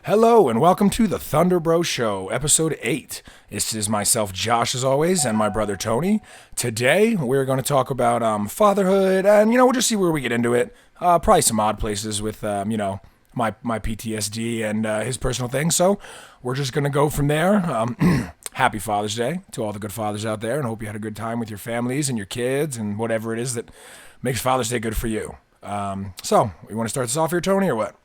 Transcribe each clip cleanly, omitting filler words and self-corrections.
Hello and welcome to the Thunder Bro Show, episode 8. This is myself, Josh, as always, and my brother Tony. Today, we're going to talk about fatherhood, and, we'll just see where we get into it. Probably some odd places with, my PTSD and his personal things. So, we're just going to go from there. Happy Father's Day to all the good fathers out there, and hope you had a good time with your families and your kids and whatever it is that makes Father's Day good for you. So, you want to start this off here, Tony, or what?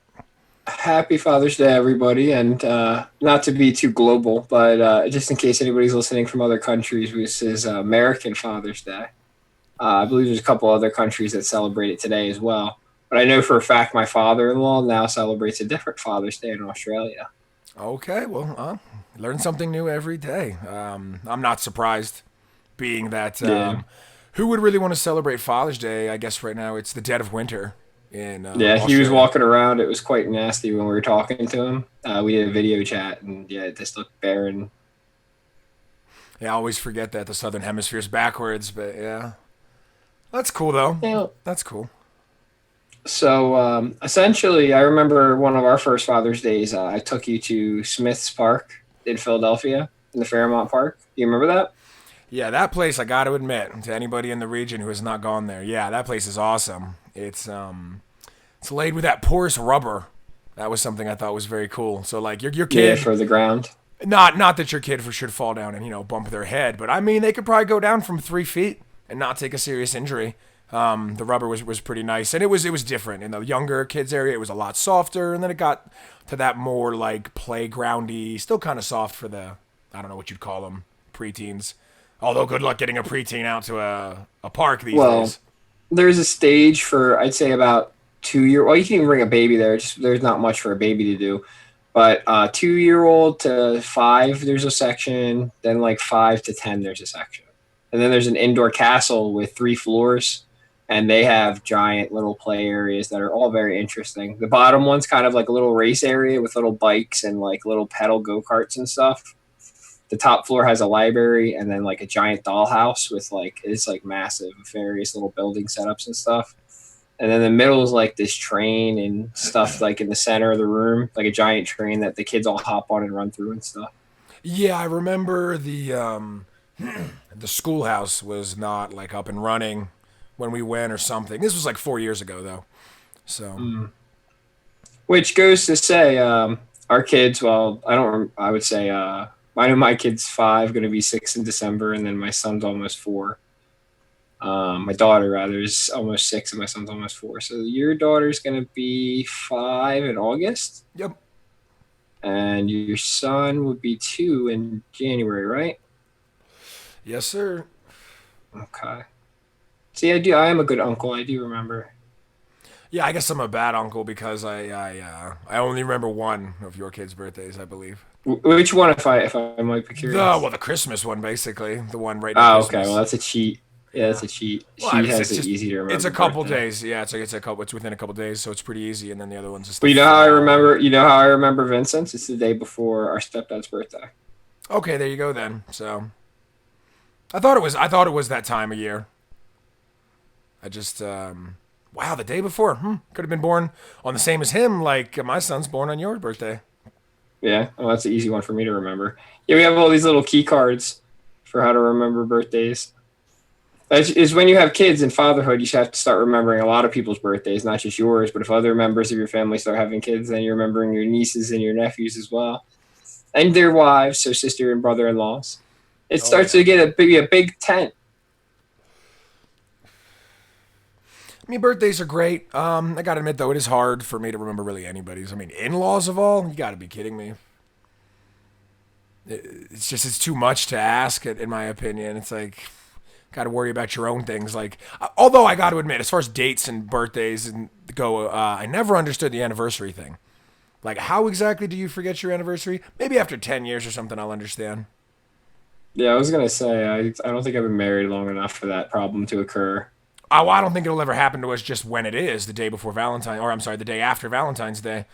Happy Father's Day, everybody. And not to be too global, but just in case anybody's listening from other countries, this is American Father's Day. I believe there's a couple other countries that celebrate it today as well. But I know for a fact my father-in-law now celebrates a different Father's Day in Australia. Okay, well, learn something new every day. I'm not surprised, being that Yeah. who would really want to celebrate Father's Day? I guess right now it's the dead of winter in Yeah, he was Australia. walking around. It was quite nasty when we were talking to him. We did a video chat, and yeah, it just looked barren. Yeah, I always forget that the Southern Hemisphere's backwards, but yeah, that's cool though. Yeah. That's cool. So essentially, I remember one of our first Father's Days. I took you to Smith's Park in Philadelphia, in the Fairmont Park. Do you remember that? Yeah, that place I got to admit to anybody in the region who has not gone there. Yeah, that place is awesome. It's laid with that porous rubber. That was something I thought was very cool. So like your Yeah, kid. for the ground. Not that your kid should fall down and bump their head, but I mean they could probably go down from 3 feet and not take a serious injury. The rubber was pretty nice, and it was different in the younger kids area. It was a lot softer, and then it got to that more like playgroundy, still kind of soft for the I don't know what you'd call them preteens. Although good luck getting a preteen out to a park these Well, days. there's a stage for I'd say about 2 year. Well, you can even bring a baby there. Just there's not much for a baby to do. But 2 year old to five, there's a section. Then like 5 to 10, there's a section. And then there's an indoor castle with 3 floors, and they have giant little play areas that are all very interesting. The bottom one's kind of like a little race area with little bikes and like little pedal go karts and stuff. The top floor has a library and then like a giant dollhouse with like it's like massive, various little building setups and stuff. And then the middle is like this train and stuff like in the center of the room, like a giant train that the kids all hop on and run through and stuff. Yeah, I remember the schoolhouse was not like up and running when we went or something. This was like 4 years ago though. So Mm. Which goes to say, our kids. Well, I don't. I would say, I know my kid's five, going to be 6 in December, and then my son's almost 4. My daughter rather is almost 6, and my son's almost 4. So your daughter's going to be 5 in August, yep. and your son would be 2 in January, right? Yes, sir. Okay. See, I do. I am a good uncle. I do remember. Yeah, I guess I'm a bad uncle because I only remember one of your kids' birthdays, I believe. Which one, if I might be curious? The Christmas one, basically, the one right near Oh, okay. Well, Christmas. that's a cheat. Yeah, Yeah. that's a cheat. Well, I She mean, has it's it just easy to it's a remember couple birthday. days. Yeah, it's a couple. It's within a couple days, so it's pretty easy. And then the other one's just But the you know how I fall. remember? You know how I remember Vincent's? It's the day before our stepdad's birthday. Okay, there you go then. So I thought it was that time of year. I just wow, the day before. Could have been born on the same as him. Like my son's born on your birthday. Yeah, well, that's an easy one for me to remember. Yeah, we have all these little key cards for how to remember birthdays. That is when you have kids in fatherhood, you should have to start remembering a lot of people's birthdays, not just yours. But if other members of your family start having kids, then you're remembering your nieces and your nephews as well, and their wives, so sister and brother-in-laws. It Oh starts yeah. to get a big tent. I mean, birthdays are great. I gotta admit though, it is hard for me to remember really anybody's. I mean, in-laws of all. You gotta be kidding me. It's too much to ask. In my opinion, it's like got to worry about your own things. Like, although I got to admit, as far as dates and birthdays and go, I never understood the anniversary thing. Like, how exactly do you forget your anniversary? Maybe after 10 years or something, I'll understand. Yeah, I was gonna say I don't think I've been married long enough for that problem to occur. Oh, I don't think it'll ever happen to us just when it is the day before Valentine, or I'm sorry, the day after Valentine's Day. I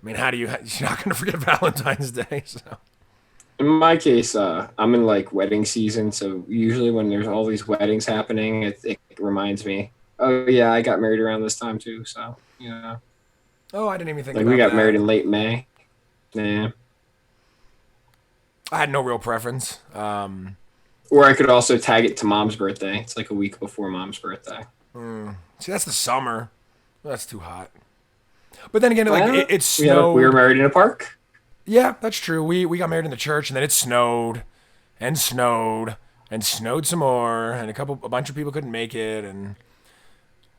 mean, how do you? You're not gonna forget Valentine's Day. So. In my case, I'm in like wedding season, so usually when there's all these weddings happening, it reminds me. Oh yeah, I got married around this time too. So Oh, I didn't even think like we about got married that. in late May. Yeah. I had no real preference. Or I could also tag it to mom's birthday. It's like a week before mom's birthday. See, that's the summer. That's too hot. But then again, like Well, it we were snowed. married in a park. Yeah, that's true. We got married in the church, and then it snowed, and snowed, and snowed some more, and a bunch of people couldn't make it, and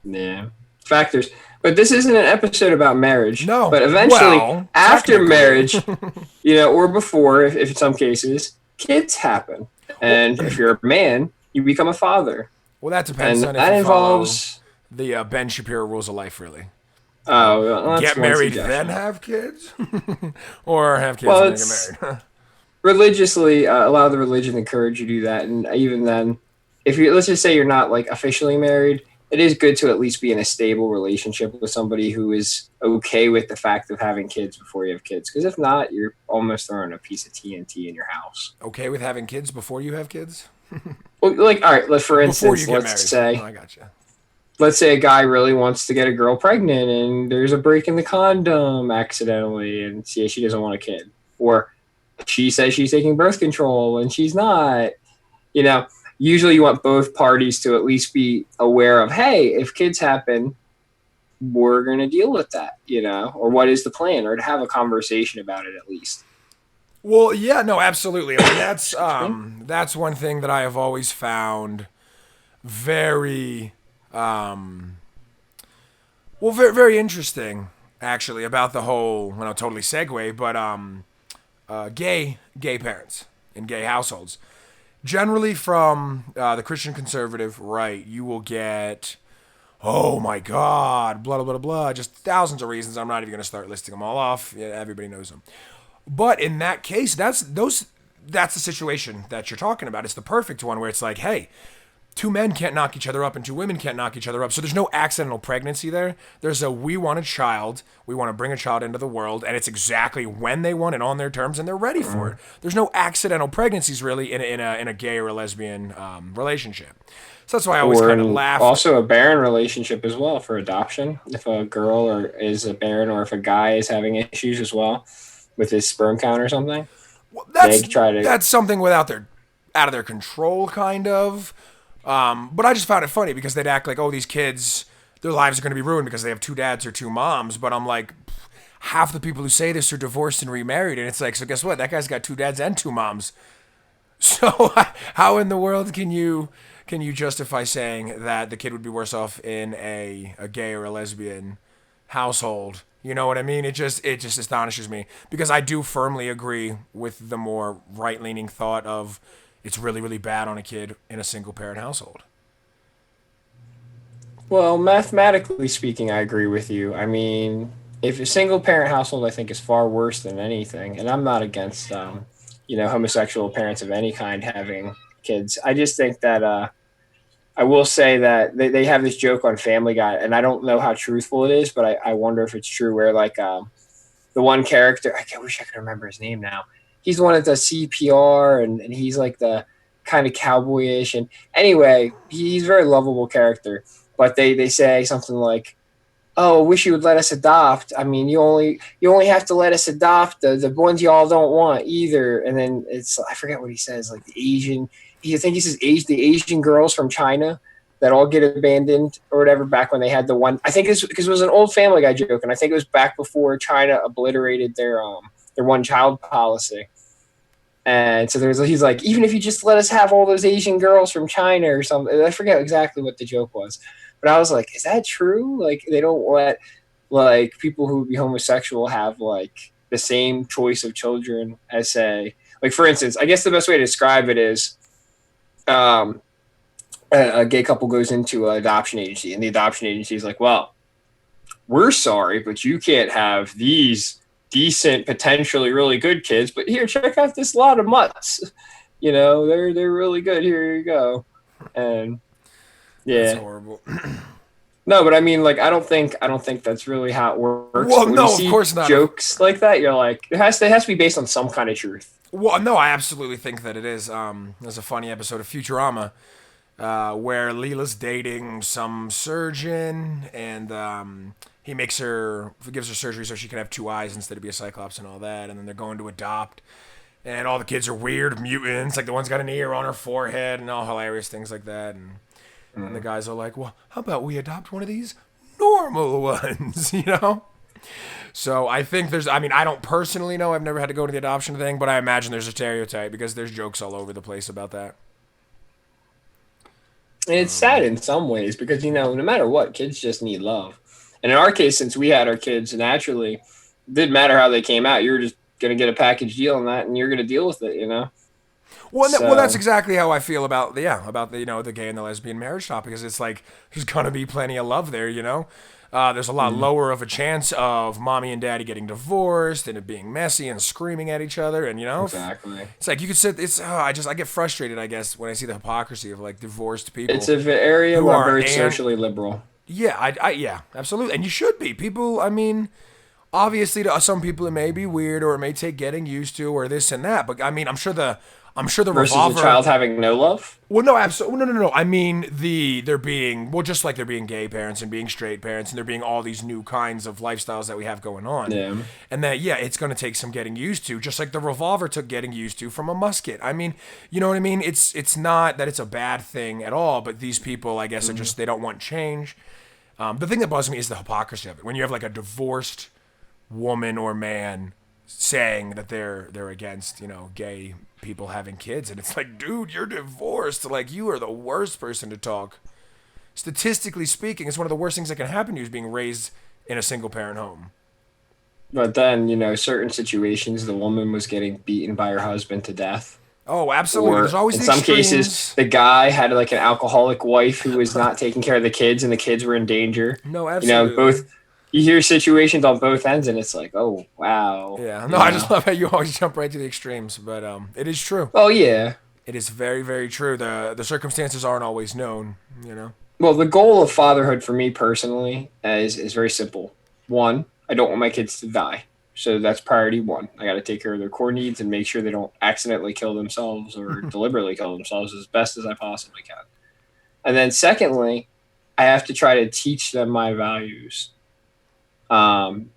Yeah. Factors. But this isn't an episode about marriage. no. But eventually, Well, after technically, marriage, or before, if in some cases, kids happen. well, And if you're a man, you become a father. well, that depends And on if that you follow involves, the Ben Shapiro rules of life, really. oh, well, that's Get one married, then suggestion. have kids, or have kids Well, and then get it's married. religiously, a lot of the religion encourage you to do that. And even then, if you, let's just say you're not like officially married, it is good to at least be in a stable relationship with somebody who is okay with the fact of having kids before you have kids. Because if not, you're almost throwing a piece of TNT in your house. Okay with having kids before you have kids? Well, like, all right, for Before you instance, get married. Oh, I gotcha. let's say a guy really wants to get a girl pregnant and there's a break in the condom accidentally and she doesn't want a kid. Or she says she's taking birth control and she's not. You know, usually you want both parties to at least be aware of, hey, if kids happen, we're going to deal with that, or what is the plan, or to have a conversation about it at least. Well, yeah, no, absolutely. I mean, that's one thing that I have always found very very, very interesting, actually, about the whole. Well, no, totally segue, but gay parents in gay households. Generally, from the Christian conservative right, you will get, oh my God, blah blah blah blah, just thousands of reasons. I'm not even going to start listing them all off. Yeah, everybody knows them. But in that case, that's the situation that you're talking about. It's the perfect one where it's like, hey, two men can't knock each other up and two women can't knock each other up. So there's no accidental pregnancy there. There's a we want a child. We want to bring a child into the world, and it's exactly when they want it on their terms, and they're ready for it. There's no accidental pregnancies really in a gay or a lesbian relationship. So that's why I always Or kind of laughed. also a barren relationship as well for adoption. If a girl or is a barren, or if a guy is having issues as well with his sperm count or something, Well, they try to. that's something without their out of their control, kind of. But I just found it funny because they'd act like, oh, these kids, their lives are going to be ruined because they have two dads or two moms. But I'm like, half the people who say this are divorced and remarried, and it's like, so guess what? That guy's got two dads and two moms. So how in the world can you justify saying that the kid would be worse off in a gay or a lesbian household? You know what I mean? It just astonishes me because I do firmly agree with the more right leaning thought of it's really really bad on a kid in a single parent household. Well, mathematically speaking, I agree with you. I mean, if a single parent household, I think, is far worse than anything. And I'm not against, homosexual parents of any kind having kids. I just think that I will say that they have this joke on Family Guy, and I don't know how truthful it is, but I wonder if it's true. Where like the one character, I wish I could remember his name now. He's the one that does CPR, and he's like the kind of cowboyish. And anyway, he's a very lovable character. But they say something like, "Oh, I wish you would let us adopt. I mean, you only have to let us adopt the ones y'all don't want either." And then it's I forget what he says, like the Asian. I think he says the Asian girls from China that all get abandoned or whatever. Back when they had the one, I think it's because it was an old Family Guy joke, and I think it was back before China obliterated their one child policy. And so he's like, even if you just let us have all those Asian girls from China or something. I forget exactly what the joke was, but I was like, is that true? Like they don't let like people who would be homosexual have like the same choice of children as say, like for instance, I guess the best way to describe it is, um, a gay couple goes into an adoption agency, and the adoption agency is like, well, we're sorry, but you can't have these decent, potentially really good kids. But here, check out this lot of mutts. They're really good. Here you go. And That's yeah, horrible. no, but I mean, like, I don't think that's really how it works. Well, But when you no, of see course not. jokes like that, you're like, it has to be based on some kind of truth. Well, no, I absolutely think that it is. There's a funny episode of Futurama where Leela's dating some surgeon, and he gives her surgery so she can have two eyes instead of be a cyclops and all that. And then they're going to adopt, and all the kids are weird mutants. Like the one's got an ear on her forehead and all hilarious things like that. And the guys are like, well, how about we adopt one of these normal ones, you know? So I think I don't personally know. I've never had to go to the adoption thing, but I imagine there's a stereotype because there's jokes all over the place about that. And it's sad in some ways because, no matter what, kids just need love. And in our case, since we had our kids naturally, it didn't matter how they came out. You were just going to get a package deal on that, and you're going to deal with it, Well, that's exactly how I feel about the gay and the lesbian marriage topic. Is it's like there's gonna be plenty of love there, There's a lot lower of a chance of mommy and daddy getting divorced and it being messy and screaming at each other, and Exactly. it's like you could sit. I get frustrated, I guess, when I see the hypocrisy of like divorced people. It's an area where very socially liberal. Yeah, yeah, absolutely, and you should be. People, I mean. Obviously, to some people it may be weird, or it may take getting used to, or this and that. But I mean, I'm sure the versus revolver. a child having no love. Well, no, absolutely, no. I mean, they're being just like they're being gay parents and being straight parents, and they're being all these new kinds of lifestyles that we have going on. Yeah. And that it's going to take some getting used to, just like the revolver took getting used to from a musket. I mean, you know what I mean? It's not that it's a bad thing at all, but these people, I guess, are just they don't want change. The thing that bothers me is the hypocrisy of it. When you have like a divorced woman or man saying that they're against gay people having kids, and it's like, dude, you're divorced. Like, you are the worst person to talk. Statistically speaking, it's one of the worst things that can happen to you is being raised in a single parent home. But then certain situations, the woman was getting beaten by her husband to death. Oh, absolutely. Or there's always in the some extremes. cases, the guy had like an alcoholic wife who was not taking care of the kids, and the kids were in danger. No, absolutely. Both. You hear situations on both ends, and it's like, oh, wow. Yeah. No, I just love how you always jump right to the extremes, but it is true. Oh, yeah. It is very, very true. The circumstances aren't always known, Well, the goal of fatherhood for me personally is very simple. One, I don't want my kids to die. So that's priority one. I got to take care of their core needs and make sure they don't accidentally kill themselves or deliberately kill themselves as best as I possibly can. And then secondly, I have to try to teach them my values. And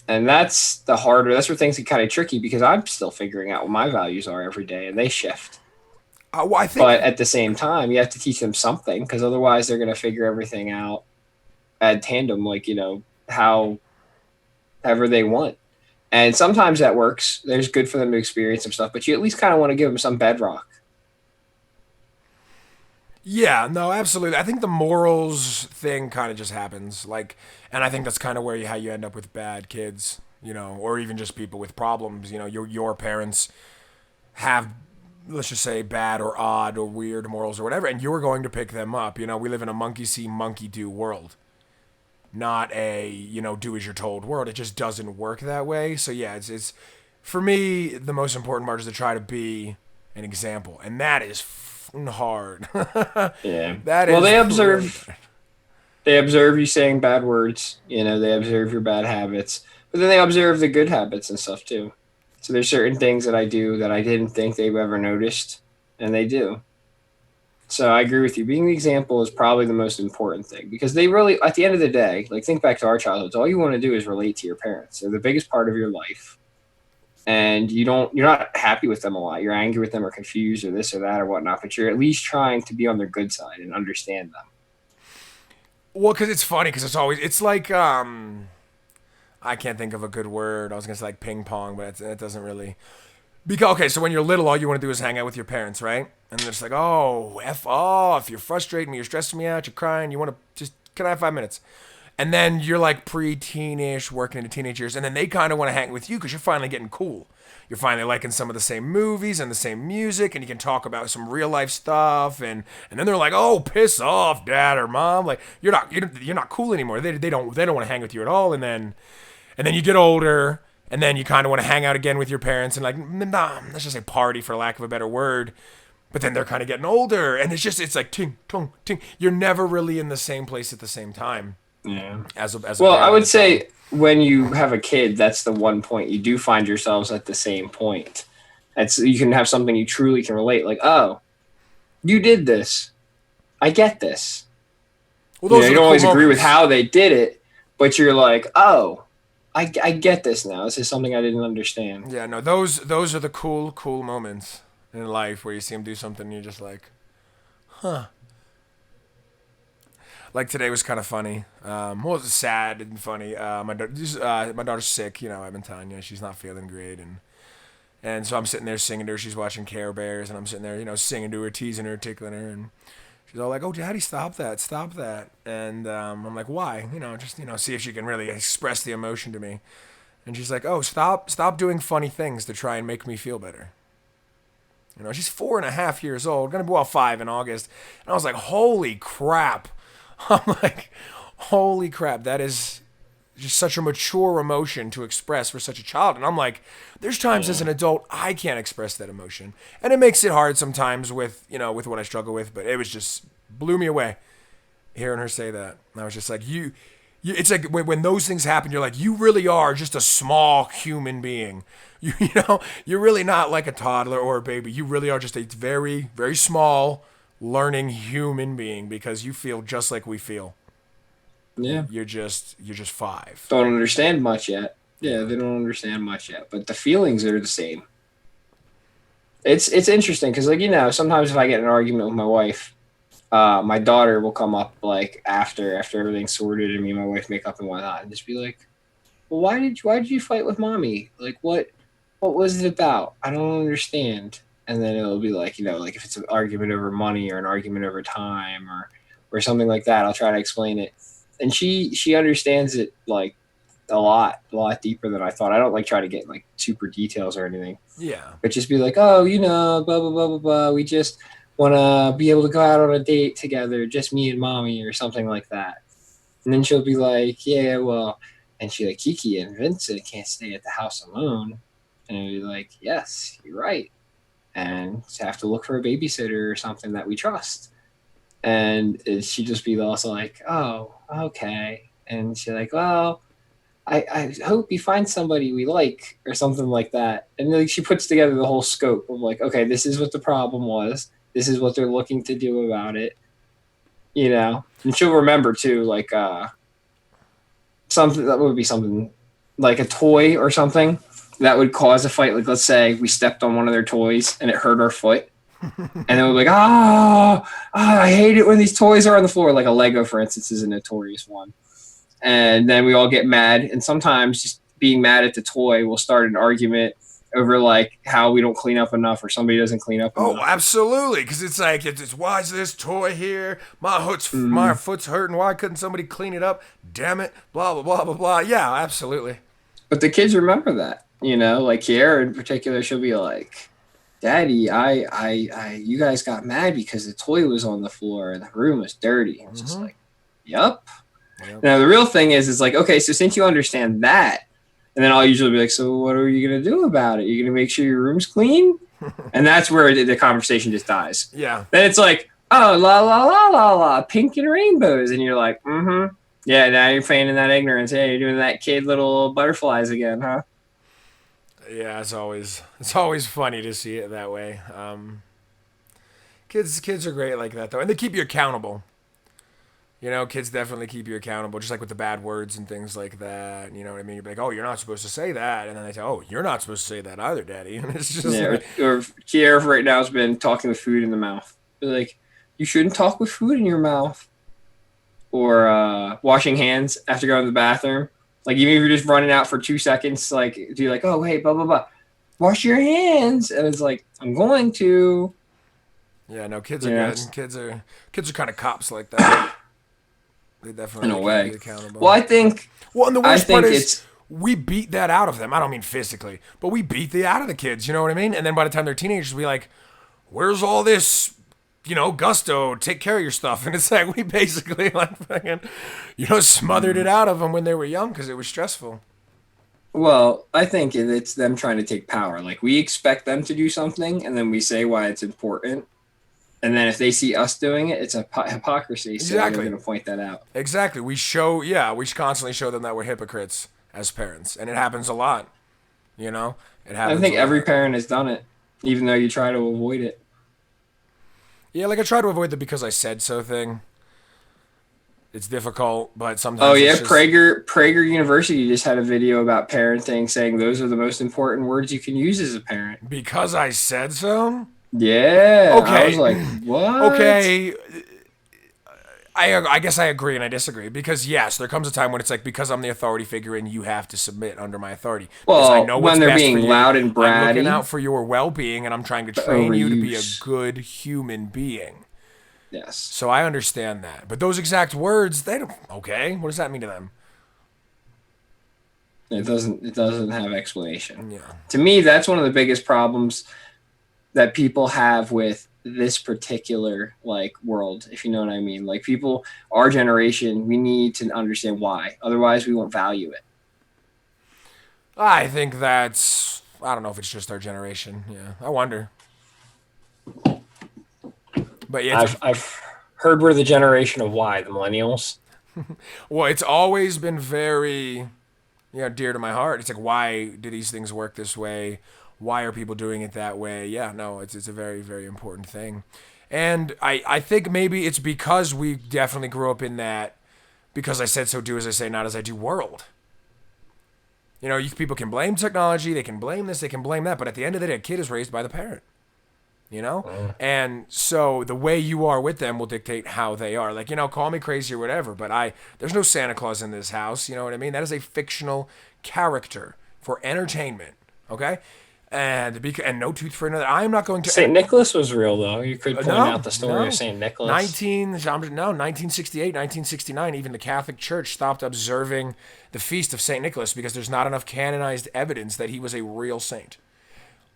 that's that's where things get kind of tricky because I'm still figuring out what my values are every day and they shift. But at the same time, you have to teach them something because otherwise they're going to figure everything out ad tandem, like, however they want. And sometimes that works. There's good for them to experience some stuff, but you at least kind of want to give them some bedrock. Yeah, no, absolutely. I think the morals thing kind of just happens, and I think that's kind of how you end up with bad kids, or even just people with problems. Your parents have, let's just say, bad or odd or weird morals or whatever, and you're going to pick them up. We live in a monkey see, monkey do world, not a do as you're told world. It just doesn't work that way. So yeah, it's for me the most important part is to try to be an example, and that is hard. Yeah. That well, is they observe you saying bad words, they observe your bad habits, but then they observe the good habits and stuff too. So there's certain things that I do that I didn't think they've ever noticed, and they do. So I agree with you. Being the example is probably the most important thing because they really, at the end of the day, like think back to our childhoods, all you want to do is relate to your parents. They're the biggest part of your life. And you're not happy with them a lot. You're angry with them or confused or this or that or whatnot, but you're at least trying to be on their good side and understand them. Well, because it's funny because it's like, I can't think of a good word. I was going to say like ping pong, but it doesn't really. Okay, so when you're little, all you want to do is hang out with your parents, right? And they're just like, oh, F off. You're frustrating me. You're stressing me out. You're crying. You want to can I have 5 minutes? And then you're like pre-teenish, working into teenage years, and then they kind of want to hang with you because you're finally getting cool. You're finally liking some of the same movies and the same music, and you can talk about some real life stuff. And then they're like, "Oh, piss off, dad or mom! Like you're not cool anymore. They don't want to hang with you at all." And then you get older, and then you kind of want to hang out again with your parents and like, nah, let's just say party for lack of a better word. But then they're kind of getting older, and it's like ting tong ting. You're never really in the same place at the same time. Yeah. Well, I would say when you have a kid, that's the one point you do find yourselves at the same point. You can have something you truly can relate. Like, oh, you did this. I get this. Well, you don't always agree with how they did it, but you're like, oh, I get this now. This is something I didn't understand. Yeah, no, those are the cool moments in life where you see them do something and you're just like, huh. Like today was kind of funny. Well, it was sad and funny. My daughter's sick. You know, I've been telling you she's not feeling great, and so I'm sitting there singing to her. She's watching Care Bears, and I'm sitting there, singing to her, teasing her, tickling her, and she's all like, "Oh, Daddy, stop that." And I'm like, "Why?" Just see if she can really express the emotion to me. And she's like, "Oh, stop doing funny things to try and make me feel better." She's 4.5 years old, gonna be 5 in August, and I was like, "Holy crap!" I'm like, "Holy crap!" That is just such a mature emotion to express for such a child. And I'm like, there's times as an adult I can't express that emotion, and it makes it hard sometimes with with what I struggle with. But it was just blew me away hearing her say that. And I was just like, you it's like when those things happen, you're like, you really are just a small human being. You're really not like a toddler or a baby. You really are just a very, very small learning human being because you feel just like we feel. Yeah. You're just 5. Don't understand much yet. Yeah, they don't understand much yet, but the feelings are the same. It's interesting because sometimes if I get in an argument with my wife, my daughter will come up like after everything's sorted and me and my wife make up and whatnot, and just be like, "Well, why did you fight with mommy? Like what was it about? I don't understand." And then it'll be like like if it's an argument over money or an argument over time or something like that, I'll try to explain it, and she understands it like a lot deeper than I thought. I don't like try to get like super details or anything. Yeah. But just be like, oh, blah blah blah blah blah. We just want to be able to go out on a date together, just me and mommy, or something like that. And then she'll be like, yeah, well, and she like Kiki and Vincent can't stay at the house alone. And I'll be like, yes, you're right. And have to look for a babysitter or something that we trust. And she'd just be also like, oh, okay. And she's like, well, I hope you find somebody we like or something like that. And like she puts together the whole scope of like, okay, this is what the problem was. This is what they're looking to do about it. And she'll remember too, like something that would be something like a toy or something that would cause a fight. Like let's say we stepped on one of their toys and it hurt our foot. And then we're like, I hate it when these toys are on the floor. Like a Lego, for instance, is a notorious one. And then we all get mad. And sometimes just being mad at the toy will start an argument over like how we don't clean up enough or somebody doesn't clean up enough. Oh, absolutely. Because it's like, why is this toy here? My foot's hurting. Why couldn't somebody clean it up? Damn it. Blah, blah, blah, blah, blah. Yeah, absolutely. But the kids remember that, like Kiara in particular, she'll be like, Daddy, you guys got mad because the toy was on the floor and the room was dirty. And it's just like, Yep. Now the real thing is like, okay, so since you understand that, and then I'll usually be like, so what are you gonna do about it? You're gonna make sure your room's clean, and that's where the conversation just dies. Yeah. Then it's like, oh, la la la la la, pink and rainbows, and you're like, yeah. Now you're feigning that ignorance. Hey, you're doing that kid little butterflies again, huh? Yeah, it's always funny to see it that way. Kids are great like that though, and they keep you accountable. Kids definitely keep you accountable, just like with the bad words and things like that. You know what I mean? You're like, oh, you're not supposed to say that. And then they say, oh, you're not supposed to say that either, Daddy. And it's just or Kiara right now has been talking with food in the mouth. They're like, you shouldn't talk with food in your mouth. Or washing hands after going to the bathroom. Like, even if you're just running out for 2 seconds, like, do you like, oh, hey, blah, blah, blah. Wash your hands. And it's like, I'm going to. Yeah, no, kids are good. Kids are kind of cops like that. They definitely in a way. Keep you accountable. Well, I think. Well, and the worst part is we beat that out of them. I don't mean physically, but we beat the out of the kids. You know what I mean? And then by the time they're teenagers, we like, where's all this, gusto? Take care of your stuff. And it's like we basically like fucking, smothered it out of them when they were young because it was stressful. Well, I think it's them trying to take power. Like we expect them to do something, and then we say why it's important. And then if they see us doing it, it's a hypocrisy. So exactly. They're going to point that out. Exactly. We constantly show them that we're hypocrites as parents. And it happens a lot. It happens. I think every parent has done it, even though you try to avoid it. Yeah, like I try to avoid the because I said so thing. It's difficult, but Oh sometimes yeah, it's just Prager University just had a video about parenting saying those are the most important words you can use as a parent. because I said so. Yeah, I was Okay, like, what? okay. I guess I agree and I disagree because yes, there comes a time when it's like because I'm the authority figure and you have to submit under my authority because I Well, know what's when they're best for being you. loud and I'm looking bratty, out for your well-being and I'm trying to the train you to be a overuse. good human being. Yes, So I understand that. But those exact words, they don't okay, what does that mean to them? it doesn't have explanation. Yeah. To me, that's one of the biggest problems that people have with this particular like world, if you know what I mean. Like people, our generation, we need to understand why. Otherwise, we won't value it. I think that's I don't know if it's just our generation. Yeah. I wonder. But yeah, I've heard we're the generation of why, the millennials. well, it's always been very dear to my heart. It's like, why do these things work this way? Why are people doing it that way? Yeah, no, it's a very, very important thing. And I think maybe it's because we definitely grew up in that because I said so, do as I say, not as I do world. People can blame technology, they can blame this, they can blame that, but at the end of the day, a kid is raised by the parent. And so the way you are with them will dictate how they are. Like, call me crazy or whatever, but there's no Santa Claus in this house. You know what I mean? That is a fictional character for entertainment. Okay. And no tooth for another. I am not going to. Saint Nicholas was real though. You could point No, out the story of Saint Nicholas. 1968, 1969. Even the Catholic Church stopped observing the feast of Saint Nicholas because there's not enough canonized evidence that he was a real saint.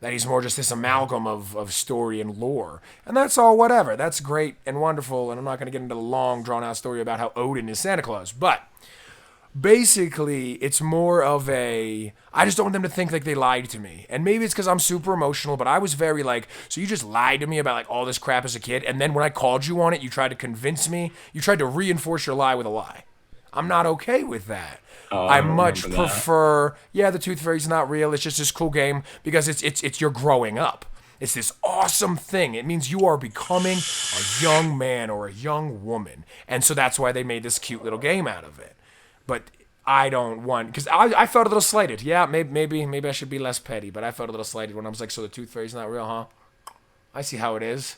That he's more just this amalgam of story and lore. And that's all whatever. That's great and wonderful, and I'm not going to get into the long, drawn-out story about how Odin is Santa Claus. But basically, it's more of I just don't want them to think like they lied to me. And maybe it's because I'm super emotional, but I was very like, so you just lied to me about like all this crap as a kid, and then when I called you on it, you tried to convince me, you tried to reinforce your lie with a lie. I'm not okay with that. Oh, I don't much remember that. prefer, the Tooth Fairy's not real. It's just this cool game because it's you're growing up. It's this awesome thing. It means you are becoming a young man or a young woman, and so that's why they made this cute little game out of it. But I don't want because I felt a little slighted. Yeah, maybe I should be less petty, but I felt a little slighted when I was like, so the Tooth Fairy's not real, huh? I see how it is.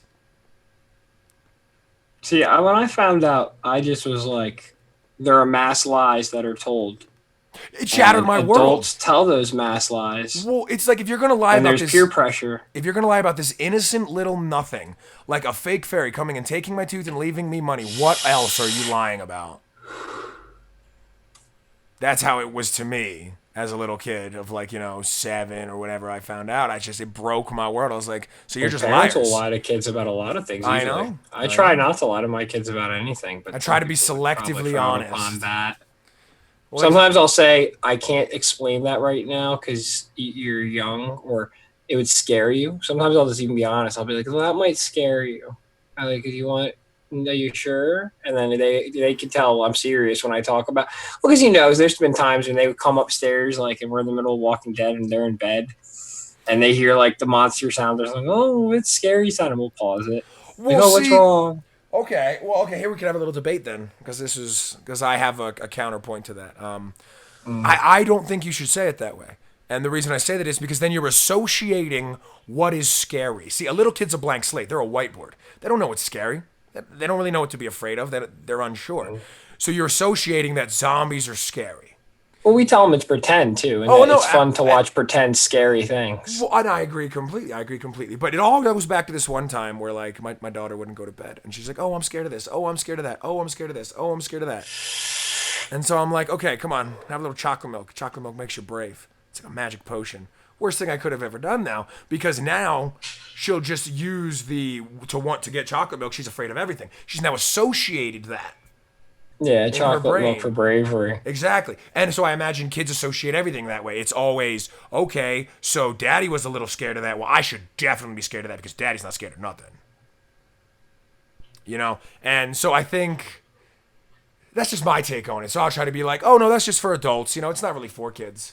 See, when I found out, I just was like, there are mass lies that are told. It shattered And my world. adults tell those mass lies. Well, it's like if you're gonna lie And about there's this, peer pressure. if you're gonna lie about this innocent little nothing, like a fake fairy coming and taking my tooth and leaving me money, what else are you lying about? That's how it was to me as a little kid of 7 or whatever. I found out. It broke my world. I was like, so you're just Parents liars. will lie to kids about a lot of things. I Usually. know. I try not to lie to my kids about anything, but I try to be some people would probably selectively frown honest. upon that. Well, Sometimes I'll say I can't explain that right now because you're young, or it would scare you. Sometimes I'll just even be honest. I'll be like, "Well, that might scare you." I'm like, "Do you want? Are you sure?" And then they can tell I'm serious when I talk about. Well, because there's been times when they would come upstairs, like, and we're in the middle of Walking Dead, and they're in bed, and they hear like the monster sound. They're like, "Oh, it's scary sound," and we'll pause it. Like, well, "Oh, what's wrong?" Okay, here we can have a little debate then, because I have a counterpoint to that. I don't think you should say it that way, and the reason I say that is because then you're associating what is scary. See, a little kid's a blank slate; they're a whiteboard. They don't know what's scary. They don't really know what to be afraid of. They're unsure. So you're associating that zombies are scary. Well, we tell them it's pretend too, and it's fun to watch pretend scary things. Well, and I agree completely. But it all goes back to this one time where like my daughter wouldn't go to bed, and she's like, "Oh, I'm scared of this. Oh, I'm scared of that. Oh, I'm scared of this. Oh, I'm scared of that." And so I'm like, "Okay, come on, have a little chocolate milk. Chocolate milk makes you brave. It's like a magic potion." Worst thing I could have ever done now, because now she'll just use to want to get chocolate milk. She's afraid of everything. She's now associated that. Yeah, chocolate milk for bravery. Exactly. And so I imagine kids associate everything that way. It's always, okay, so daddy was a little scared of that. Well, I should definitely be scared of that because daddy's not scared of nothing. And so I think that's just my take on it. So I'll try to be like, oh, no, that's just for adults. It's not really for kids.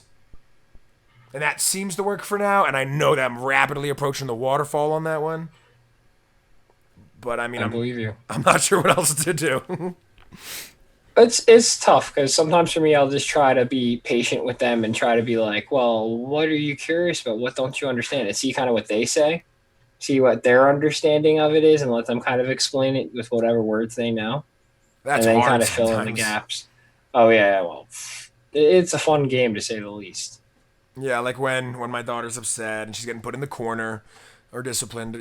And that seems to work for now. And I know that I'm rapidly approaching the waterfall on that one. But I mean, I believe you. I'm not sure what else to do. It's tough because sometimes for me, I'll just try to be patient with them and try to be like, well, what are you curious about? What don't you understand? And see kind of what they say, see what their understanding of it is, and let them kind of explain it with whatever words they know, and That's then hard kind of fill in the sometimes. gaps. Oh yeah, well, it's a fun game to say the least. Yeah, like when my daughter's upset and she's getting put in the corner or disciplined,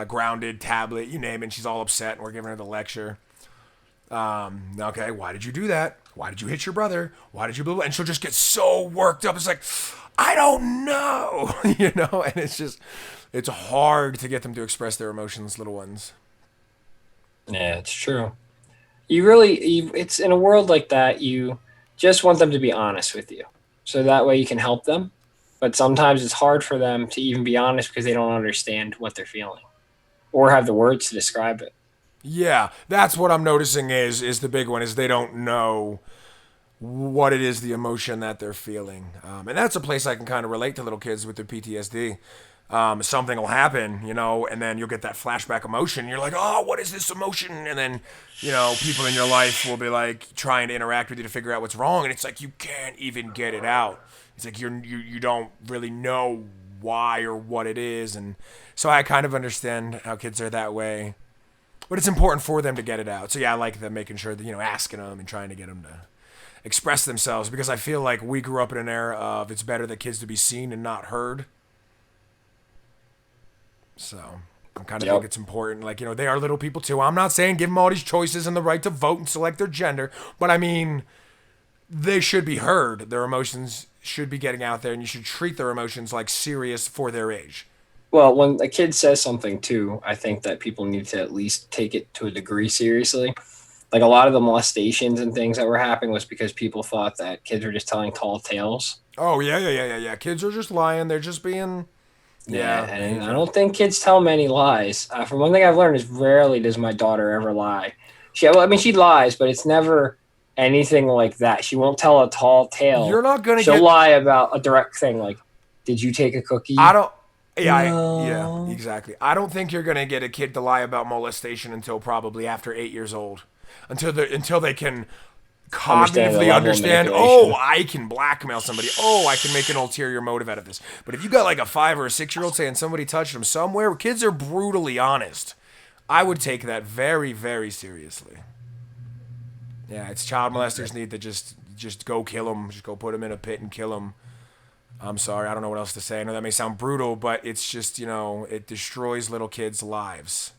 grounded, tablet, you name it, and she's all upset and we're giving her the lecture. Okay, why did you do that? Why did you hit your brother? Why did you blah, blah? And she'll just get so worked up. It's like, I don't know, and it's hard to get them to express their emotions, little ones. Yeah, it's true. It's in a world like that, you just want them to be honest with you. So that way you can help them. But sometimes it's hard for them to even be honest because they don't understand what they're feeling or have the words to describe it. Yeah, that's what I'm noticing is the big one is they don't know what it is, the emotion that they're feeling. And that's a place I can kind of relate to little kids with their PTSD. Something will happen, and then you'll get that flashback emotion. You're like, oh, what is this emotion? And then, people in your life will be like trying to interact with you to figure out what's wrong. And it's like, you can't even get it out. It's like you don't really know why or what it is. And so I kind of understand how kids are that way. But it's important for them to get it out. So yeah, I like them making sure that, asking them and trying to get them to express themselves because I feel like we grew up in an era of it's better that kids to be seen and not heard. So I kind of think Yep. it's important. Like, they are little people too. I'm not saying give them all these choices and the right to vote and select their gender, but I mean, they should be heard. Their emotions should be getting out there, and you should treat their emotions like serious for their age. Well, when a kid says something too, I think that people need to at least take it to a degree seriously. Like a lot of the molestations and things that were happening was because people thought that kids were just telling tall tales. Oh, yeah, yeah, yeah, yeah, yeah. Kids are just lying. They're just being. Yeah, Yeah, I and hate I that. don't think kids tell many lies. From one thing I've learned is rarely does my daughter ever lie. Well, I mean, she lies, but it's never anything like that. She won't tell a tall You're tale. not going to She'll get. lie about a direct thing, like, "Did you take a I cookie?" don't. Yeah, No. exactly. I don't think you're gonna get a kid to lie about molestation until probably after 8 years old, until they can Understand the cognitively level of understand. Oh, manipulation. I can blackmail somebody. Oh, I can make an ulterior motive out of this. But if you got like a 5 or a 6 year old saying somebody touched them somewhere, kids are brutally honest. I would take that very, very seriously. Yeah, it's child molesters need to just go kill them. Just go put them in a pit and kill them. I'm sorry, I don't know what else to say. I know that may sound brutal, but it's just, it destroys little kids' lives.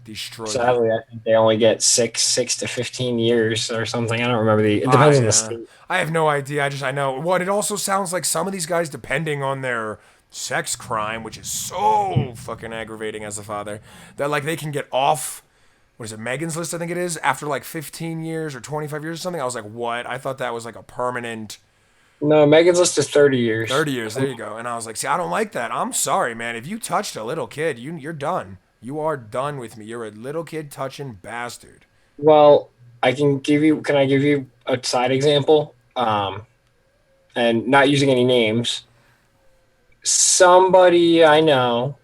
Destroys it. Sadly, I think they only get six to 15 years or something. I don't remember the. It depends on the I state. I have no idea. I know what it also sounds like some of these guys, depending on their sex crime, which is so fucking aggravating as a father, that like they can get off. What is it, Megan's List? I think it is after like 15 years or 25 years or something. I was like, what? I thought that was like a permanent No, Megan's List is 30 years. 30 years. There you go. And I was like, see, I don't like that. I'm sorry, man. If you touched a little kid, you're done. You are done with me. You're a little kid touching bastard. Well, I can give you. Can I give you a side example? And not using any names. Somebody I know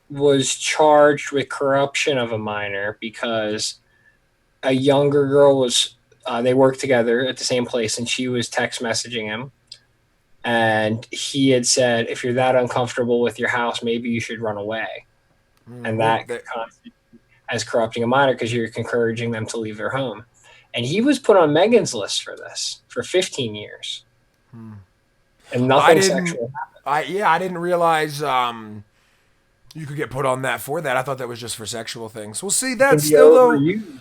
was charged with corruption of a minor because a younger girl was. They worked together at the same place, and she was text messaging him. And he had said, "If you're that uncomfortable with your house, maybe you should run away." And Well, that as corrupting a minor because you're encouraging them to leave their home. And he was put on Megan's List for this for 15 years and I nothing didn't. sexual. I didn't realize you could get put on that for that. I thought that was just for sexual things. Well, see, It can that's be still though. overused.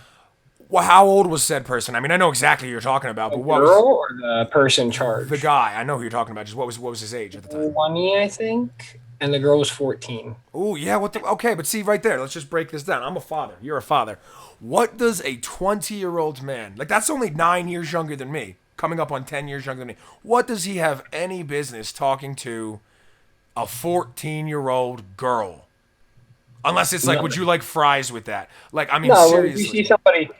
Well, how old was said person? I mean, I know exactly who you're talking about, A but what was girl or the person the charged? guy? I know who you're talking about. Just what was his age at the time? 20, I think. And the girl was 14. Oh yeah, what the? Okay, but see right there. Let's just break this down. I'm a father. You're a father. What does a 20-year-old man like? That's only 9 years younger than me. Coming up on 10 years younger than me. What does he have any business talking to a 14-year-old girl? Unless it's like, No, would you like fries with that? Like, I mean, no, when you see seriously. somebody,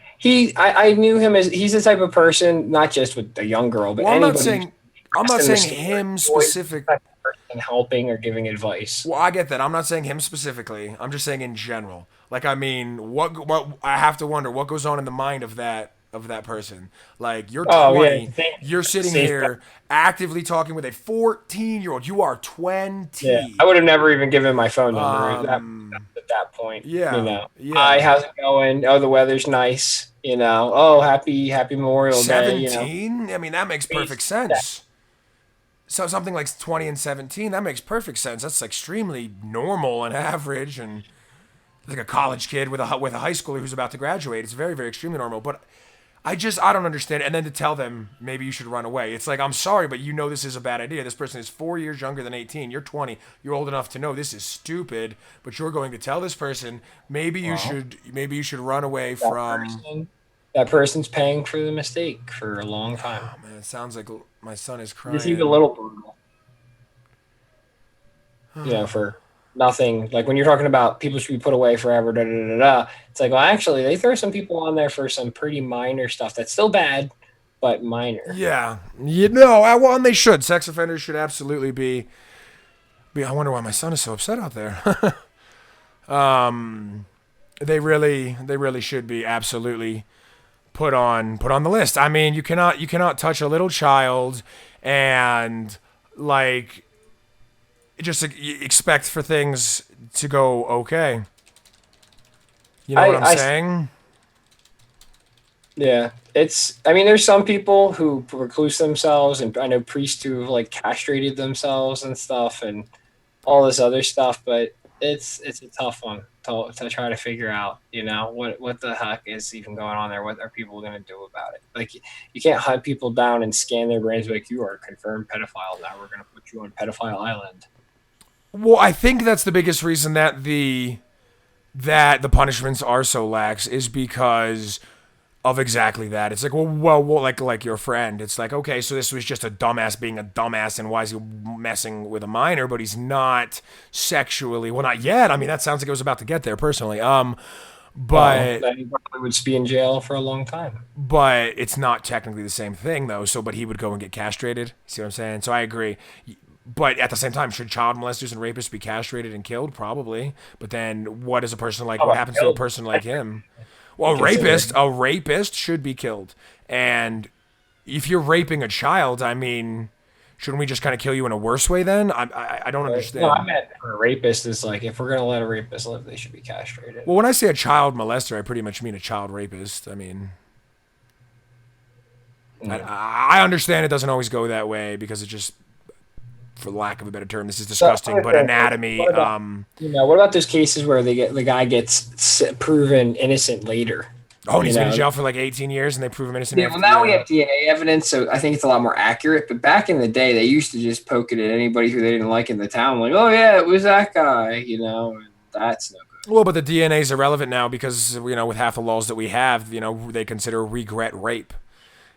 I knew him as he's the type of person, not just with the young girl, but Well, I'm not anybody who's saying, I'm dressed not in the saying store. him He's always specific. the type of person helping or giving advice. Well, I get that. I'm not saying him specifically. I'm just saying in general. Like, I mean, what I have to wonder what goes on in the mind of that of that person. Like, you're Oh yeah, 20, you're sitting safe. here actively talking with a 14-year-old. You are Yeah, I 20. would have never even given my phone number Um, at that point. yeah, Hi, yeah. how's it going? Oh, the weather's nice. Oh, happy Memorial Day. 17? I mean, that makes perfect sense. So something like 20 and 17, that makes perfect sense. That's extremely normal and average, and like a college kid with a high schooler who's about to graduate. It's very, very extremely normal. But I don't understand. And then to tell them maybe you should run away. It's like, I'm sorry, but you know this is a bad idea. This person is 4 years younger than 18. You're 20. You're old enough to know this is stupid. But you're going to tell this person Well, maybe you should run away that from. person, that person's paying for the mistake for a long time. Oh man, it sounds like my son is It's even a crying. little brutal. For nothing. Like when you're talking about people should be put away forever, da da da da. It's like, well, actually, they throw some people on there for some pretty minor stuff that's still bad, but minor. Yeah, well, and they should. Sex offenders should absolutely be. I wonder why my son is so upset out there. They really should be absolutely put on the list. I mean, you cannot touch a little child and like just expect for things to go okay. You know what I'm I saying? Yeah, I mean, there's some people who recluse themselves, and I know priests who have like castrated themselves and stuff, and all this other stuff. But it's a tough one to try to figure out. What the heck is even going on there? What are people going to do about it? Like, you can't hunt people down and scan their brains like you are a confirmed pedophile. Now we're going to put you on pedophile island. Well, I think that's the biggest reason that the punishments are so lax is because of exactly that. It's like, well, like your friend. It's like, okay, so this was just a dumbass being a dumbass, and why is he messing with a minor? But he's not sexually. Well, not yet. I mean, that sounds like it was about to get there, personally. Well, But then he probably would be in jail for a long time. but it's not technically the same thing, though. So, but he would go and get castrated. See what I'm saying? So I agree. But at the same time, should child molesters and rapists be castrated and killed? Probably. But then, what is a person like? How What about happens to a killed? person like him? You Well, consider a rapist should be killed. And if you're raping a child, I mean, shouldn't we just kind of kill you in a worse way then? I don't No, I understand. meant for a rapist is like if we're gonna let a rapist live, they should be castrated. Well, when I say a child molester, I pretty much mean a child rapist. I mean, Mm. I understand it doesn't always go that way because it just, for lack of a better term, this is So disgusting. But anatomy, what about those cases where the guy gets proven innocent later? oh, and You he's been in know, jail for like 18 years, and they prove him innocent yeah. Well, after. now we Yeah. have DNA evidence, so I think it's a lot more accurate. But back in the day, they used to just poke it at anybody who they didn't like in the town, like, oh yeah, it was that guy. And that's no good. Well, but the DNA is irrelevant now because with half the laws that we have, they consider regret rape.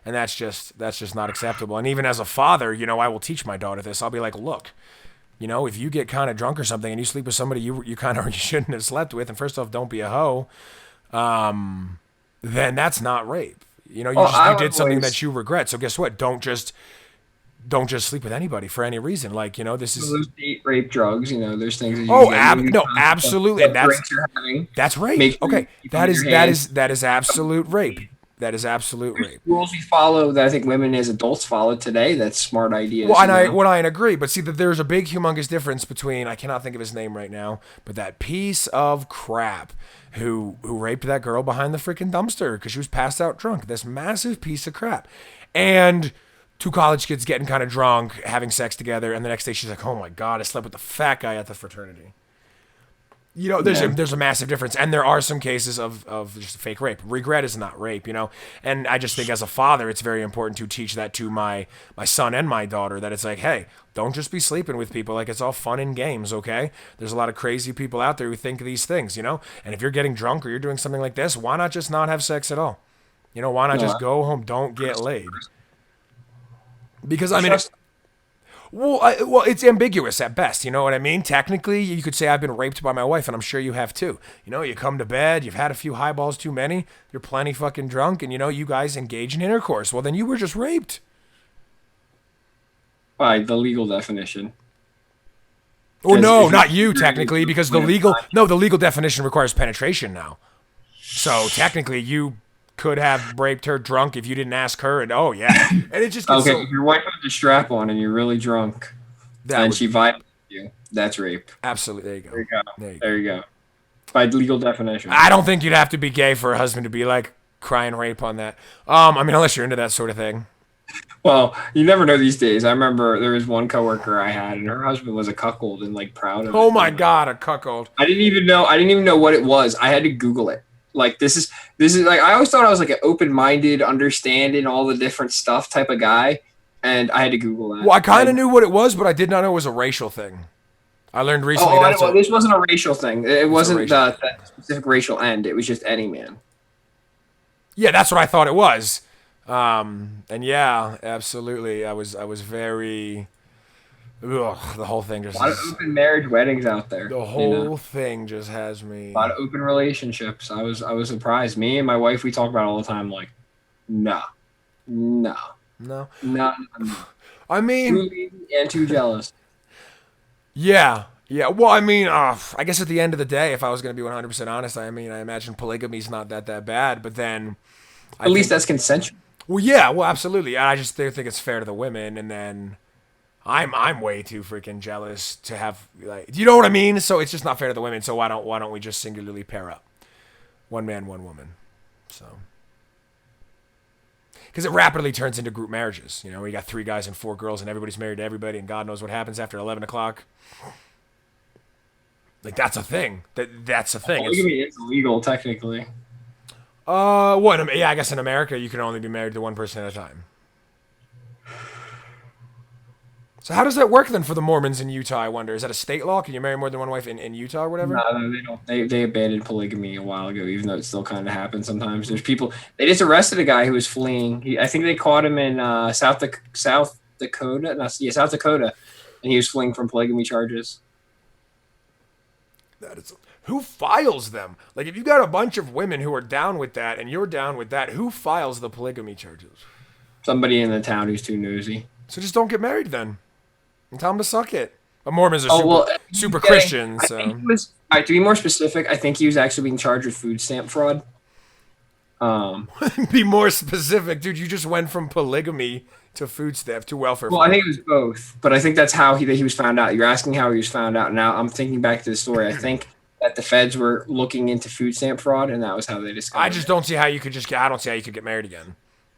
And that's just not acceptable. And even as a father, I will teach my daughter this. I'll be like, look, if you get kind of drunk or something and you sleep with somebody you kind of you shouldn't have slept with, and first off, don't be a hoe, then that's not rape. Well, I You would did something always that you regret. So guess what? Don't just sleep with anybody for any reason. Like, this is. those date rape drugs. There's things that you can Oh, get. You can no, absolutely, and what drinks you're having. that's rape. Make sure you Okay, keep them that in is your that hand. is that is absolute rape. That is absolute rape. Rules we follow that I think women as adults follow today. That's smart ideas. Well, and I agree, but see that there's a big, humongous difference between, I cannot think of his name right now, but that piece of crap who raped that girl behind the freaking dumpster because she was passed out drunk. This massive piece of crap, and two college kids getting kind of drunk, having sex together, and the next day she's like, "Oh my god, I slept with the fat guy at the fraternity." Yeah. There's a massive difference, and there are some cases of just fake rape. Regret is not rape, and I just think as a father, it's very important to teach that to my son and my daughter, that it's like, hey, don't just be sleeping with people like it's all fun and games, okay? There's a lot of crazy people out there who think these things, and if you're getting drunk or you're doing something like this, why not just not have sex at all? Why not No, just go home, don't get laid? Because I mean, trust. well, it's ambiguous at best. You know what I mean? Technically, you could say I've been raped by my wife, and I'm sure you have too. You come to bed, you've had a few highballs too many, you're plenty fucking drunk, and you guys engage in intercourse. Well, then you were just raped. By the legal definition. Or 'Cause no, if not you're you technically, because the legal definition requires penetration now. So technically, you could have raped her drunk if you didn't ask her. And oh yeah, and it just gets Okay, so if your wife has a strap on and you're really drunk that and would she violates you, that's rape. absolutely. There you There go. you go. There you There go. you go. By legal definition. I don't think you'd have to be gay for a husband to be like crying rape on that. I mean, unless you're into that sort of thing. Well, you never know these days. I remember there was one coworker I had, and her husband was a cuckold and like proud of Oh it. my And, like, god, a cuckold. I didn't even know. I didn't even know what it was. I had to Google it. Like this is like I always thought I was like an open-minded, understanding all the different stuff type of guy, and I had to Google that. Well, I kind of knew what it was, but I did not know it was a racial thing. I learned recently that's well, a this wasn't a racial thing. It it's a wasn't racial thing. the specific racial end. It was just any man. Yeah, that's what I thought it was. And yeah, absolutely. I was very. Ugh, the whole thing A just lot of is. open marriage weddings out there. The You know, whole thing just has a lot me. of open relationships. I was surprised. Me and my wife, we talk about it all the time. Like, no, no, No, no, no, no. I Too mean, lazy and too jealous. yeah, yeah. Well, I mean, I guess at the end of the day, if I was going to be 100% honest, I mean, I imagine polygamy's not that bad. But then I At least think, that's consensual. well, yeah, well, absolutely. I just think it's fair to the women, and then I'm way too freaking jealous to have like, do you know what I mean? So it's just not fair to the women. So why don't we just singularly pair up, one man, one woman? So because it rapidly turns into group marriages. You know, we got 3 guys and 4 girls, and everybody's married to everybody, and God knows what happens after 11 o'clock. Like that's a thing. That's a thing. It's Polygamy is illegal technically. what? Yeah, I guess in America you can only be married to one person at a time. So how does that work then for the Mormons in Utah? I wonder. Is that a state law? Can you marry more than one wife in Utah or whatever? No, they don't. They abandoned polygamy a while ago, even though it still kind of happens sometimes. There's people. They just arrested a guy who was fleeing. I think they caught him in South Dakota. No, yeah, South Dakota, and he was fleeing from polygamy charges. That is. Who files them? Like if you got a bunch of women who are down with that and you're down with that, who files the polygamy charges? Somebody in the town who's too nosy. So just don't get married then. And tell them to suck it. But Mormons are Oh super well, super yeah, Christians, I think so he was. All right, to be more specific, I think he was actually being charged with food stamp fraud. Um, be more specific, dude. You just went from polygamy to food stamp to welfare well, I fraud. think it was both, but I think that's how he was found out. You're asking how he was found out. Now I'm thinking back to the story. I think that the feds were looking into food stamp fraud, and that was how they I discovered just it. don't see how you could just get. I don't see how you could get married again.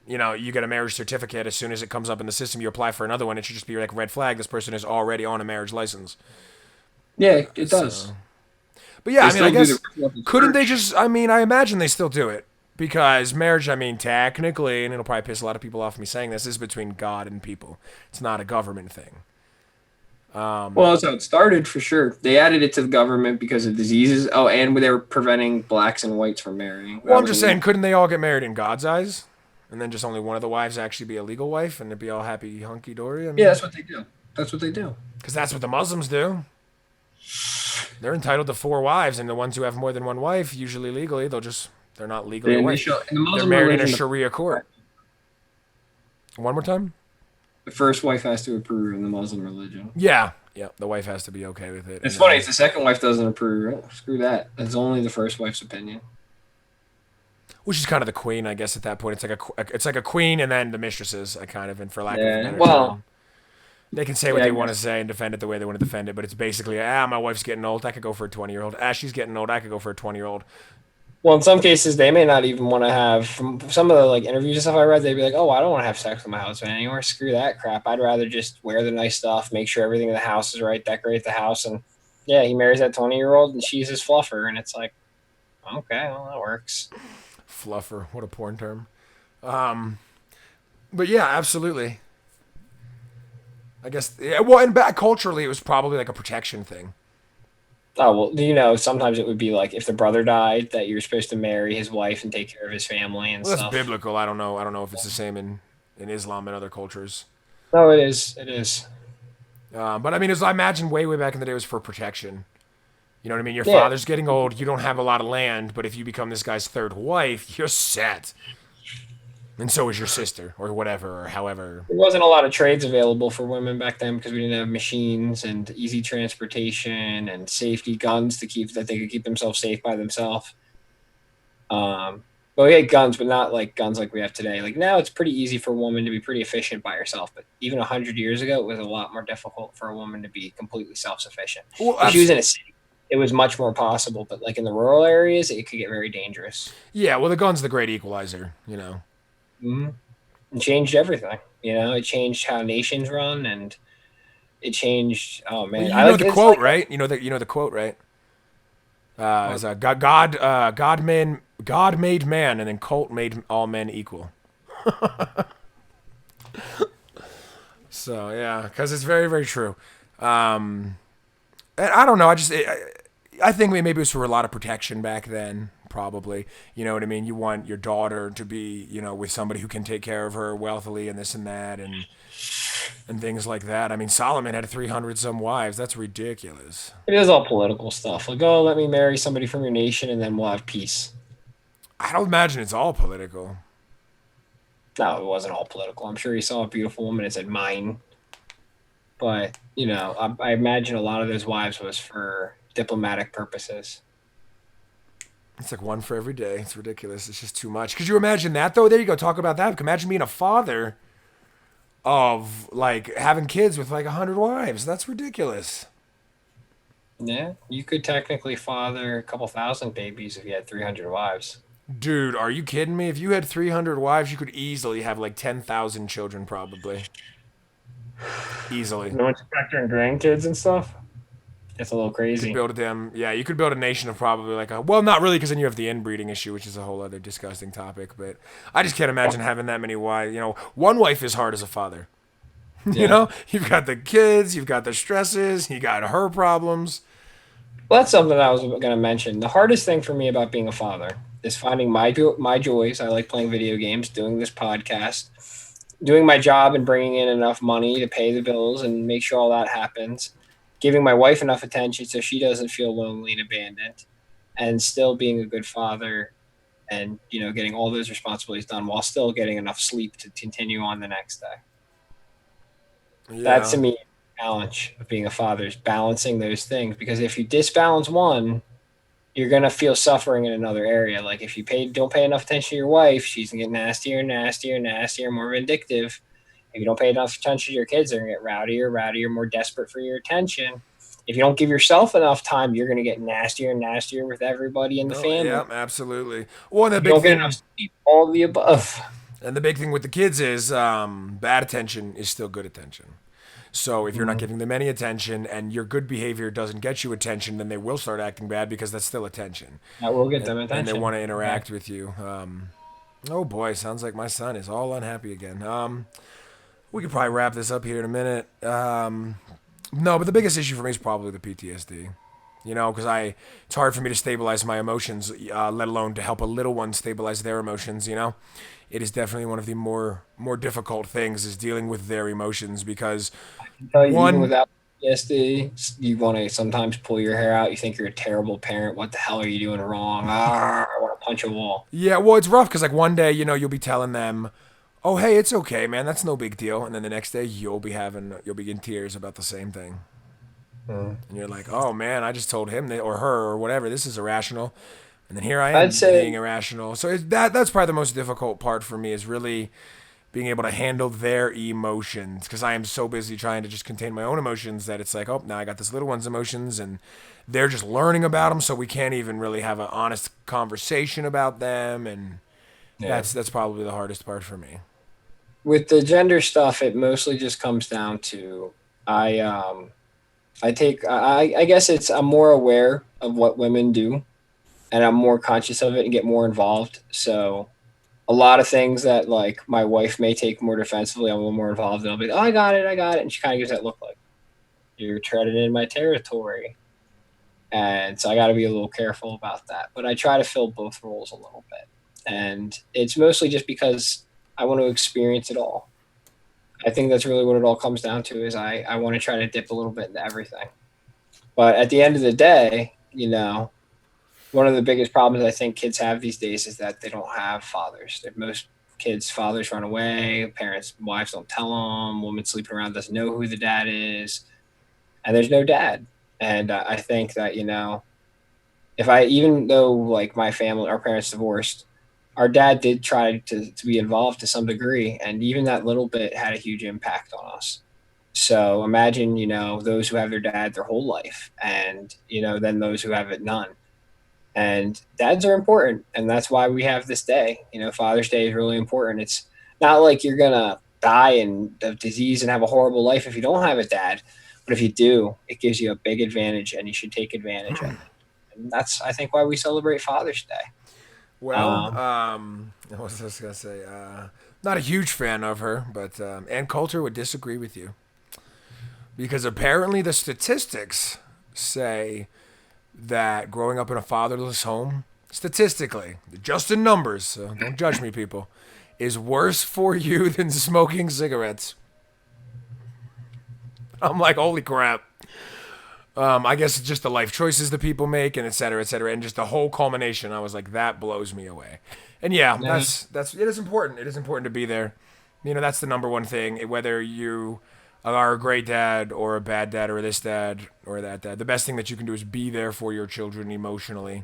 You know, you get a marriage certificate as soon as it comes up in the system. You apply for another one. It should just be like red flag. This person is already on a marriage license. Yeah, it does. So, but yeah, They I mean, I still do guess the ritual of the couldn't they church. just? I mean, I imagine they still do it because marriage. I mean, technically, and it'll probably piss a lot of people off me saying this, is between God and people. It's not a government thing. Well, that's how it started for sure. They added it to the government because of diseases. Oh, and they were preventing blacks and whites from marrying. Well, That I'm was just saying, couldn't they all get married in God's eyes, and then just only one of the wives actually be a legal wife, and it'd be all happy hunky dory? I yeah, mean, that's what they do. That's what they do. because that's what the Muslims do. They're entitled to 4 wives, and the ones who have more than one wife, usually legally, they're not legally The a wife. initial in the They're Muslim married in a religion, Sharia court. One more time? the first wife has to approve in the Muslim religion. Yeah. Yeah, the wife has to be okay with it. It's and funny then- if the second wife doesn't approve. Screw that. It's only the first wife's opinion. which is kind of the queen, I guess. At that point, it's like a queen, and then the mistresses, I kind of, and for lack of a Yeah. better Well, term, they can say what yeah, they I want to guess. say and defend it the way they want to defend it. But it's basically, my wife's getting old. I could go for a 20-year-old. She's getting old. I could go for a 20-year-old. Well, in some cases, they may not even want to have. From some of the like interviews and stuff I read, they'd be like, "Oh, I don't want to have sex with my husband anymore. Screw that crap. I'd rather just wear the nice stuff, make sure everything in the house is right, decorate the house." And yeah, he marries that 20-year-old, and she's his fluffer, and it's like, okay, well, that works. Fluffer, what a porn term. But yeah, absolutely. I guess. Yeah, well, and back culturally, it was probably like a protection thing. Oh well, sometimes it would be like if the brother died, that you're supposed to marry his wife and take care of his family and Well, that's stuff. biblical. I don't know. I don't know if it's the same in Islam and other cultures. No, it is. It is. But I mean, I imagine way back in the day, it was for protection. You know what I mean? Your Yeah. father's getting old. You don't have a lot of land, but if you become this guy's third wife, you're set. And so is your sister, or whatever, or however. There wasn't a lot of trades available for women back then because we didn't have machines and easy transportation and safety guns to keep that they could keep themselves safe by themselves. Well, we had guns, but not like guns like we have today. Like now, it's pretty easy for a woman to be pretty efficient by herself. But even 100 years ago, it was a lot more difficult for a woman to be completely self-sufficient. Well, If she was in a city, it was much more possible. But like in the rural areas, it could get very dangerous. yeah. Well, the gun's the great equalizer. You know. Mm-hmm. It changed everything. It changed how nations run, and it changed. Oh Well, man, you I know like the it's quote, like right? You know the quote, right? what Is God made man, and then Colt made all men equal. So yeah, because it's very very true. And I don't know. I think maybe it was for a lot of protection back then. Probably, you know what I mean. You want your daughter to be, with somebody who can take care of her wealthily and this and that and things like that. I mean, Solomon had 300 some wives. That's ridiculous. it is all political stuff. Like, oh, let me marry somebody from your nation, and then we'll have peace. I don't imagine it's all political. No, it wasn't all political. I'm sure he saw a beautiful woman and said mine. But I imagine a lot of those wives was for diplomatic purposes. It's like one for every day. It's ridiculous. It's just too much. Could you imagine that though? There you go. Talk about that. Imagine being a father of like having kids with like 100 wives. That's ridiculous. Yeah, you could technically father a couple thousand babies if you had 300 wives. Dude, are you kidding me? If you had 300 wives, you could easily have like 10,000 children, probably. Easily. No one's factoring grandkids and stuff. It's a little You could crazy. build them. Yeah, you could build a nation of probably like a. Well, not really, because then you have the inbreeding issue, which is a whole other disgusting topic. But I just can't imagine having that many wives. One wife is hard as a father. Yeah. You've got the kids, you've got the stresses, you got her problems. Well, that's something I was going to mention. The hardest thing for me about being a father is finding my joys. I like playing video games, doing this podcast, doing my job, and bringing in enough money to pay the bills and make sure all that happens. Giving my wife enough attention so she doesn't feel lonely and abandoned, and still being a good father, and getting all those responsibilities done while still getting enough sleep to continue on the next day. That's Yeah. to me the challenge of being a father, is balancing those things, because if you disbalance one, you're gonna feel suffering in another area. Like if you don't pay enough attention to your wife, she's gonna get nastier and nastier and nastier, more vindictive. If you don't pay enough attention to your kids, they're gonna get rowdier, rowdier, more desperate for your attention. If you don't give yourself enough time, you're gonna get nastier and nastier with everybody in the No, yeah, family. absolutely. Well, and the If you big don't get enough thing, sleep, all of the above. with the kids is bad attention is still good attention. So if you're not Mhm. giving them any attention and your good behavior doesn't get you attention, then they will start acting bad because that's still attention, That will get and, them and they attention. want to Yeah. interact with you. Oh boy, sounds like my son is all unhappy again. We could probably wrap this up here in a minute. No, but the biggest issue for me is probably the PTSD. Because it's hard for me to stabilize my emotions, let alone to help a little one stabilize their emotions. It is definitely one of the more difficult things is dealing with their emotions because Tell you, even one, without PTSD, you want to sometimes pull your hair out. You think you're a terrible parent. What the hell are you doing wrong? I want to punch a wall. yeah, well, it's rough because like one day, you'll be telling them, "Oh, hey, it's okay, man, that's no big deal," and then the next day you'll be in tears about the same thing. Mm. And you're like, oh man, I just told him that, or her or whatever. This is irrational, and then here I I'd am being say irrational. So that's probably the most difficult part for me is really being able to handle their emotions because I am so busy trying to just contain my own emotions that it's like, oh, now I got this little one's emotions and they're just learning about them, so we can't even really have an honest conversation about them, and yeah. that's probably the hardest part for me. With the gender stuff, it mostly just comes down to I um I take I guess it's I'm more aware of what women do, and I'm more conscious of it and get more involved. So a lot of things that like my wife may take more defensively, I'm a little more involved, and I'll be, oh, I got it, and she kind of gives that look like you're treading in my territory. And so I got to be a little careful about that. But I try to fill both roles a little bit. And it's mostly just because I want to experience it all. I think that's really what it all comes down to is I want to try to dip a little bit into everything. But at the end of the day, one of the biggest problems I think kids have these days is that they don't have fathers. That most kids' fathers run away, parents, wives don't tell them, women sleeping around doesn't know who the dad is, and there's no dad. And I think that, if I, even though like my family, our parents divorced, our dad did try to be involved to some degree, and even that little bit had a huge impact on us. So imagine, those who have their dad their whole life, and then those who have it none. And dads are important, and that's why we have this day. Father's Day is really important. It's not like you're gonna die of disease and have a horrible life if you don't have a dad, but if you do, it gives you a big advantage, and you should take advantage of it. And that's, I think, why we celebrate Father's Day. Well, I was just gonna say, not a huge fan of her, but Ann Coulter would disagree with you because apparently the statistics say that growing up in a fatherless home, statistically, just in numbers, so don't judge me, people, is worse for you than smoking cigarettes. I'm like, holy crap. I guess it's just the life choices that people make, and et cetera, and just the whole culmination. I was like, that blows me away. And yeah, that's it is important. It is important to be there. That's the number one thing. Whether you are a great dad or a bad dad or this dad or that dad, the best thing that you can do is be there for your children emotionally,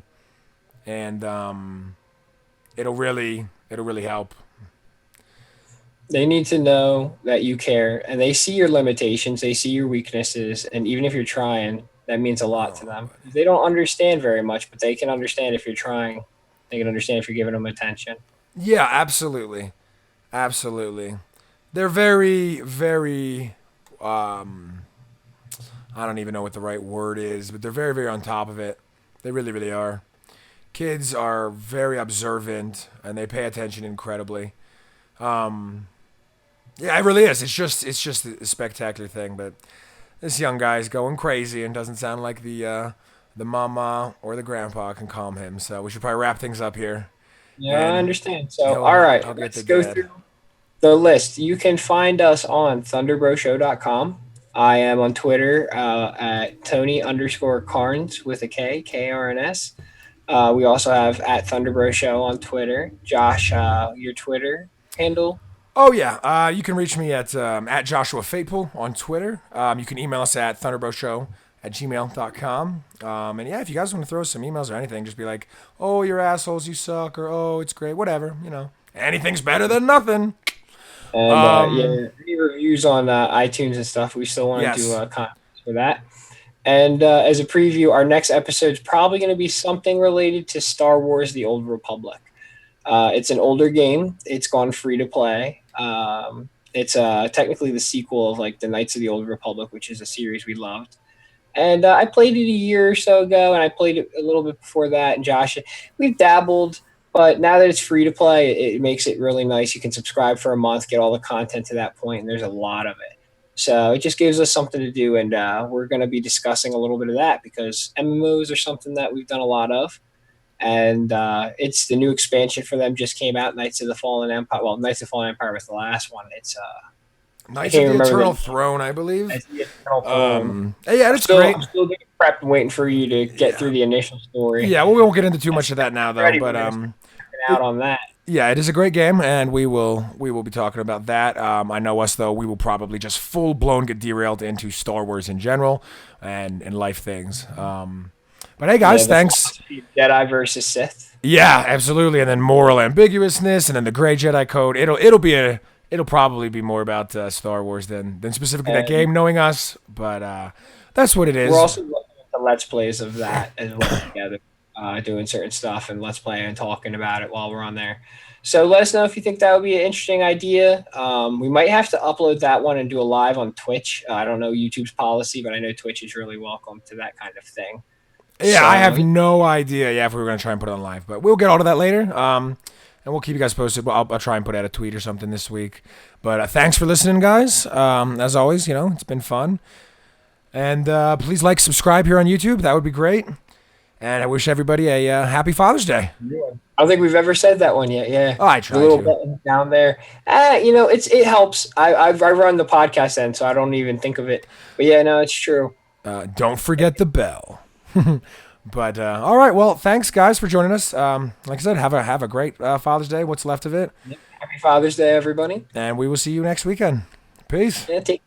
and it'll really help. They need to know that you care, and they see your limitations, they see your weaknesses, and even if you're trying, that means a lot to them. They don't understand very much, but they can understand if you're trying. They can understand if you're giving them attention. Yeah, absolutely. Absolutely. They're very, very, I don't even know what the right word is, but they're very, very on top of it. They really, really are. Kids are very observant, and they pay attention incredibly. Yeah, it really is. It's just a spectacular thing. But this young guy's going crazy and doesn't sound like the mama or the grandpa can calm him. So we should probably wrap things up here. Yeah, I And understand. So, all right, I'll get let's to go dad. through the list. You can find us on thunderbroshow.com. I am on Twitter at Tony_Carnes with a K, K-R-N-S. We also have at Thunderbro Show on Twitter. Josh, your Twitter handle? Oh yeah, you can reach me at Joshua Fatepool on Twitter. You can email us at thunderbroshow@gmail.com. And yeah, if you guys want to throw us some emails or anything, just be like, oh, you're assholes, you suck, or oh, it's great, whatever. Anything's better than nothing. And yeah, any reviews on iTunes and stuff, we still want to do Yes. content for that. And as a preview, our next episode is probably going to be something related to Star Wars: The Old Republic. It's an older game. It's gone free to play. It's technically the sequel of like the Knights of the Old Republic, which is a series we loved. And I played it a year or so ago, and I played it a little bit before that. And Josh, we've dabbled, but now that it's free to play, it makes it really nice. You can subscribe for a month, get all the content to that point, and there's a lot of it. So it just gives us something to do, and we're going to be discussing a little bit of that because MMOs are something that we've done a lot of. And it's the new expansion for them just came out, Knights of the Fallen Empire. Well, Knights of the Fallen Empire was the last one. It's I Knights of can't the remember Eternal the Throne, I believe. Knights of the Eternal Throne. Yeah, it's great. I'm still getting prepped and waiting for you to get through the initial story. Yeah, well, we won't get into too much of that now, though. Ready, But out on that. yeah, it is a great game, and we will be talking about that. I know us though; we will probably just full blown get derailed into Star Wars in general and life things. But hey, guys, thanks. Jedi versus Sith. Yeah, absolutely, and then moral ambiguousness, and then the Gray Jedi Code. It'll probably be more about Star Wars than specifically that game, knowing us. But that's what it is. We're also looking at the Let's Plays of that as well together. Doing certain stuff and let's play and talking about it while we're on there. So let us know if you think that would be an interesting idea. We might have to upload that one and do a live on Twitch. I don't know YouTube's policy, but I know Twitch is really welcome to that kind of thing. Yeah, so, I have no idea. Yeah, if we were going to try and put it on live, but we'll get all to that later. And we'll keep you guys posted. I'll try and put out a tweet or something this week. But thanks for listening, guys. As always, it's been fun. And please like, subscribe here on YouTube. That would be great. And I wish everybody a happy Father's Day. I don't think we've ever said that one yet. Yeah. Oh, I tried. The little button down there. It helps. I run the podcast then, so I don't even think of it. But yeah, no, it's true. Don't forget the bell. But all right, well, thanks guys for joining us. Like I said, have a great Father's Day. What's left of it. Happy Father's Day, everybody. And we will see you next weekend. Peace. Yeah, take